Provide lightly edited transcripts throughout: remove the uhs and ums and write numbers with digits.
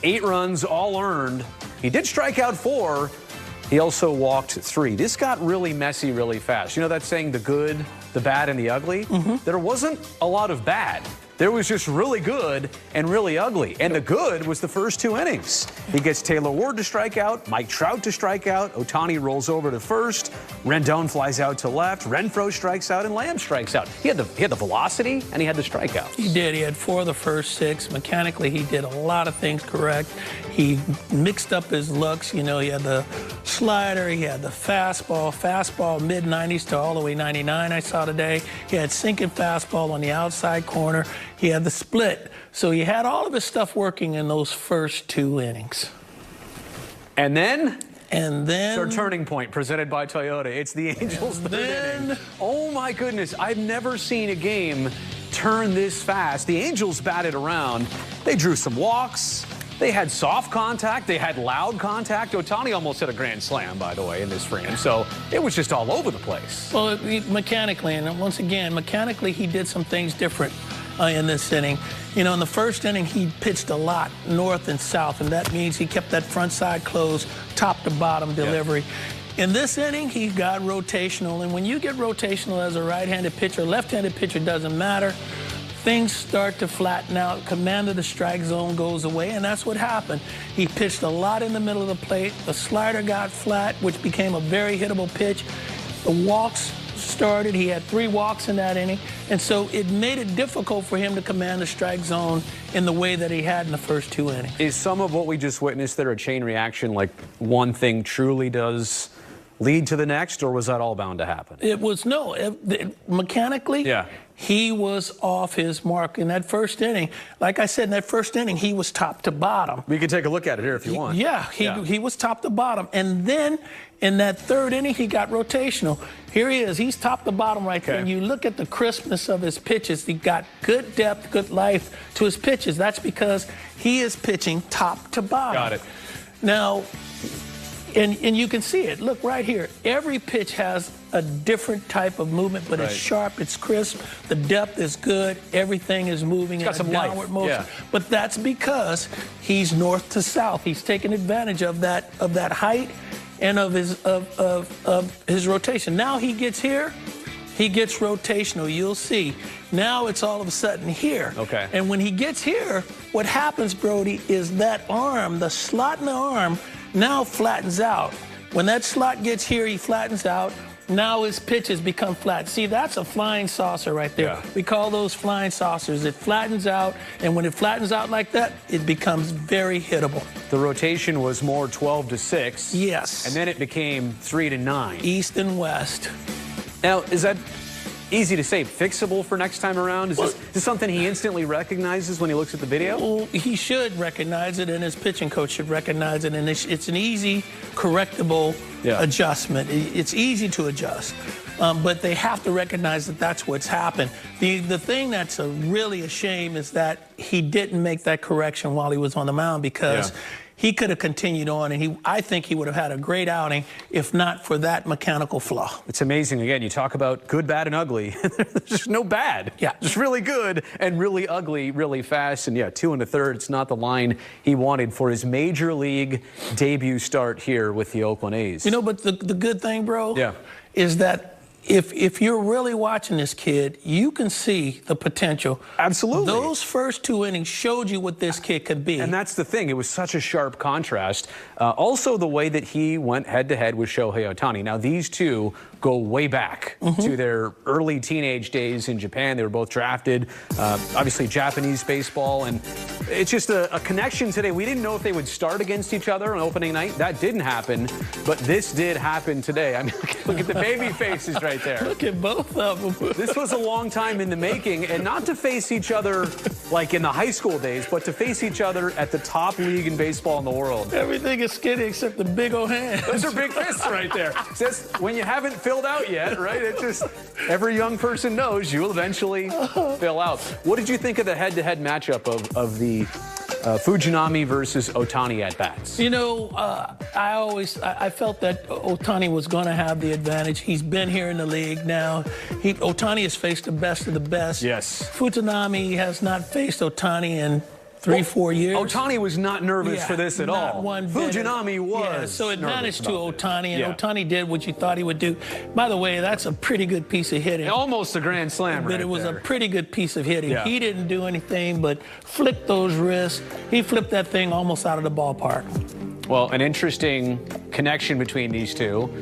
8 runs, all earned. He did strike out 4. He also walked 3. This got really messy really fast. You know that saying, the good, the bad, and the ugly? There wasn't a lot of bad. There was just really good and really ugly. And the good was the first 2 innings. He gets Taylor Ward to strike out, Mike Trout to strike out, Otani rolls over to first, Rendon flies out to left, Renfroe strikes out, and Lamb strikes out. He had the velocity, and he had the strikeouts. He did. He had 4 of the first 6. Mechanically, he did a lot of things correct. He mixed up his looks. You know, he had the slider, he had the fastball mid-90s to all the way 99 I saw today. He had sinking fastball on the outside corner. He had the split. So he had all of his stuff working in those first 2 innings. And then? It's our turning point presented by Toyota. It's the Angels' third inning. Oh, my goodness. I've never seen a game turn this fast. The Angels batted around. They drew some walks. They had soft contact. They had loud contact. Otani almost hit a grand slam, by the way, in this frame. So it was just all over the place. Well, mechanically, and once again, mechanically, he did some things different in this inning. You know, in the first inning, he pitched a lot north and south, and that means he kept that front side closed, top to bottom delivery. In this inning, he got rotational, and when you get rotational as a right-handed pitcher, left-handed pitcher, doesn't matter. Things start to flatten out. Command of the strike zone goes away, and that's what happened. He pitched a lot in the middle of the plate. The slider got flat, which became a very hittable pitch. The walks started. He had 3 walks in that inning, and so it made it difficult for him to command the strike zone in the way that he had in the first 2 innings. Is some of what we just witnessed there a chain reaction, like one thing truly does lead to the next, or was that all bound to happen? It was mechanically, he was off his mark in that first inning. Like I said, in that first inning, he was top to bottom. We can take a look at it here if you want. He was top to bottom. And then in that 3rd inning, he got rotational. Here he is. He's top to bottom right there. And you look at the crispness of his pitches. He got good depth, good life to his pitches. That's because he is pitching top to bottom. Got it. Now, and you can see it. Look right here. Every pitch has a different type of movement, but it's sharp, it's crisp, the depth is good, everything is moving in a downward motion. But that's because he's north to south. He's taking advantage of that height and of his rotation. Now he gets here, he gets rotational. You'll see. Now it's all of a sudden here. And when he gets here, what happens, Brody, is that arm, the slot in the arm, now flattens out. When that slot gets here, he flattens out. Now his pitches become flat. See, that's a flying saucer right there. We call those flying saucers. It flattens out, and when it flattens out like that, it becomes very hittable. The rotation was more 12 to 6. Yes. And then it became 3 to 9. East and west. Now, is that easy to say, fixable for next time around? Is this something he instantly recognizes when he looks at the video? Well, he should recognize it, and his pitching coach should recognize it, and it's an easy, correctable adjustment. It's easy to adjust, but they have to recognize that that's what's happened. The thing that's really a shame is that he didn't make that correction while he was on the mound, because he could have continued on, and I think he would have had a great outing if not for that mechanical flaw. It's amazing. Again, you talk about good, bad, and ugly. There's just no bad. Just really good and really ugly really fast. And 2 1/3. It's not the line he wanted for his major league debut start here with the Oakland A's. You know, but the good thing, bro, is that if you're really watching this kid, you can see the potential. Absolutely. Those first 2 innings showed you what this kid could be. And that's the thing. It was such a sharp contrast. Also, the way that he went head-to-head with Shohei Otani. Now, these two go way back to their early teenage days in Japan. They were both drafted, obviously Japanese baseball, and it's just a connection today. We didn't know if they would start against each other on opening night. That didn't happen, but this did happen today. I mean, look at the baby faces right there. Look at both of them. This was a long time in the making, and not to face each other like in the high school days, but to face each other at the top league in baseball in the world. Everything is skinny except the big old hands. Those are big fists right there. Says when you haven't filled out yet, right? It's just every young person knows you will eventually fill out. What did you think of the head-to-head matchup of the Fujanami versus Otani at bats? You know, I felt that Otani was going to have the advantage. He's been here in the league now. Otani has faced the best of the best. Yes. Fujanami has not faced Otani in 3-4 years. Otani was not nervous for this at all. Fujanami was. Yeah, so it managed to Otani, and Yeah. Otani did what you thought he would do. By the way, that's a pretty good piece of hitting. Almost a grand slam, but right it was there. a pretty good piece of hitting. Yeah. He didn't do anything but flick those wrists. He flipped that thing almost out of the ballpark. Well, an interesting connection between these two.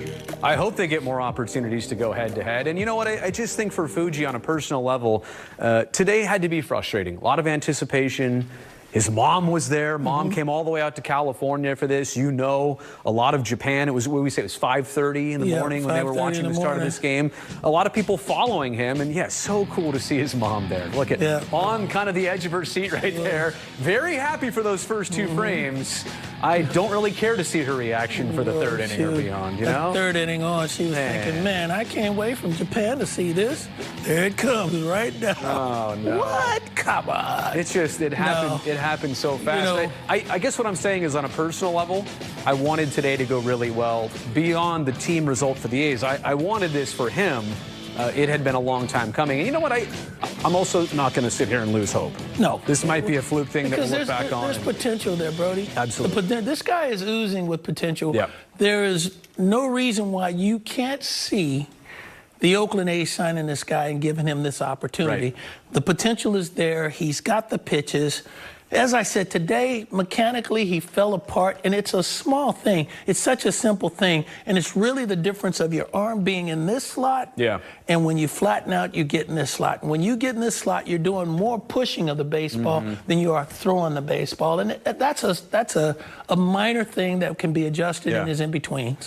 I hope they get more opportunities to go head-to-head. And you know what? I just think for Fuji on a personal level, today had to be frustrating. A lot of anticipation. His mom was there. Mom came all the way out to California for this. You know, a lot of Japan. It was, what we say, it was 5:30 in the morning when they were watching the start of this game. A lot of people following him. And, yeah, so cool to see his mom there. Look at on kind of the edge of her seat right there. Very happy for those first two frames. I don't really care to see her reaction for the third inning or beyond, you know? Third inning on, she was thinking, man, I can't wait from Japan to see this. There it comes right now. Oh, no. What? Come on. It's just, it happened. It happened so fast. You know, I guess what I'm saying is on a personal level, I wanted today to go really well. Beyond the team result for the A's, I wanted this for him. It had been a long time coming. And you know what? I'm also not going to sit here and lose hope. No. This might be a fluke thing that we'll look back on. There's potential there, Brody. Absolutely. This guy is oozing with potential. Yep. There is no reason why you can't see the Oakland A's signing this guy and giving him this opportunity. Right. The potential is there. He's got the pitches. As I said, today, mechanically, he fell apart, and it's a small thing. It's such a simple thing, and it's really the difference of your arm being in this slot, and when you flatten out, you get in this slot. And when you get in this slot, you're doing more pushing of the baseball than you are throwing the baseball, and that's a minor thing that can be adjusted and is in between.